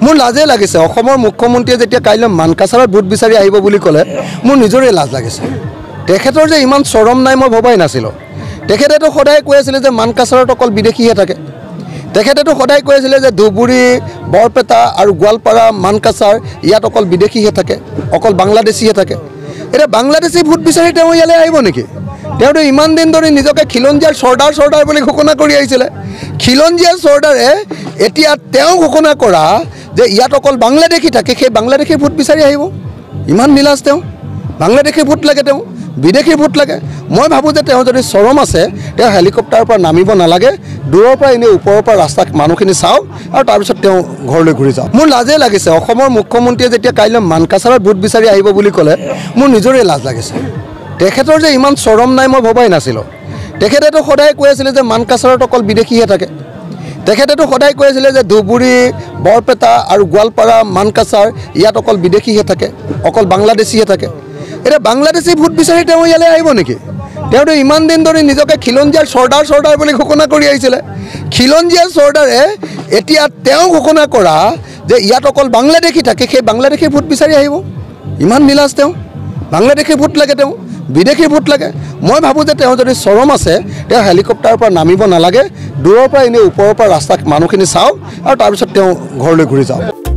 মোৰ লাজে লাগিছে অসমৰ মুখ্যমন্ত্ৰীয়ে যেতিয়া কাইলৈ মানকাছাৰত ভোট বিচাৰি আহিব বুলি ক'লে মোৰ নিজৰে লাজ লাগিছে। তেখেতৰ যে ইমান চৰম নাই মই ভবাই নাছিলোঁ। তেখেতেতো সদায় কৈ আছিলে যে মানকাছাৰত অকল বিদেশীহে থাকে। তেখেতেতো সদায় কৈ আছিলে যে ধুবুৰী, বৰপেটা আৰু গোৱালপাৰা, মানকাছাৰ ইয়াত অকল বিদেশীহে থাকে, অকল বাংলাদেশীহে থাকে। এতিয়া বাংলাদেশী ভোট বিচাৰি তেওঁ ইয়ালৈ আহিব নেকি? তেওঁতো ইমান দিন ধৰি নিজকে খিলঞ্জীয়াৰ চৰ্দাৰ বুলি ঘোষণা কৰি আহিছিলে। খিলঞ্জীয়া চৰ্দাৰে এতিয়া তেওঁ ঘোষণা কৰা যে ইয়াত অকল বাংলাদেশী থাকে, সেই বাংলাদেশী ভোট বিচাৰি আহিব। ইমান নিলাজ তেওঁ। বাংলাদেশী ভোট লাগে, তেওঁ বিদেশী ভোট লাগে। মই ভাবোঁ যে তেওঁ যদি চৰম আছে তেওঁ হেলিকপ্টাৰৰ পৰা নামিব নালাগে, দূৰৰ পৰা এনেই ওপৰৰ পৰা ৰাস্তাত মানুহখিনি চাওক আৰু তাৰপিছত তেওঁ ঘৰলৈ ঘূৰি যাওক। মোৰ লাজে লাগিছে অসমৰ মুখ্যমন্ত্ৰীয়ে যেতিয়া কাইলৈ মানকাছাৰত ভোট বিচাৰি আহিব বুলি ক'লে মোৰ নিজৰে লাজ লাগিছে। তেখেতৰ যে ইমান চৰম নাই মই ভবাই নাছিলোঁ। তেখেতেতো সদায় কৈ আছিলে যে মানকাছাৰত অকল বিদেশীহে থাকে। তেখেতেতো সদায় কৈ আছিলে যে ধুবুৰী, বৰপেটা আৰু গোৱালপাৰা, মানকাছাৰ ইয়াত অকল বিদেশীহে থাকে, অকল বাংলাদেশীহে থাকে। এতিয়া বাংলাদেশী ভোট বিচাৰি তেওঁ ইয়ালৈ আহিব নেকি? তেওঁতো ইমান দিন ধৰি নিজকে খিলঞ্জীয়াৰ চৰ্দাৰ বুলি ঘোষণা কৰি আহিছিলে। খিলঞ্জীয়া চৰ্দাৰে এতিয়া তেওঁ ঘোষণা কৰা যে ইয়াত অকল বাংলাদেশী থাকে, সেই বাংলাদেশী ভোট বিচাৰি আহিব। ইমান নিলাজ তেওঁ। বাংলাদেশী ভোট লাগে, তেওঁ বিদেশী ভোট লাগে। মই ভাবোঁ যে তেওঁ যদি চৰম আছে তেওঁ হেলিকপ্টাৰৰ পৰা নামিব নালাগে, দূৰৰ পৰা এনেই ওপৰৰ পৰা ৰাস্তাত মানুহখিনি চাওক আৰু তাৰপিছত তেওঁ ঘৰলৈ ঘূৰি যাওক।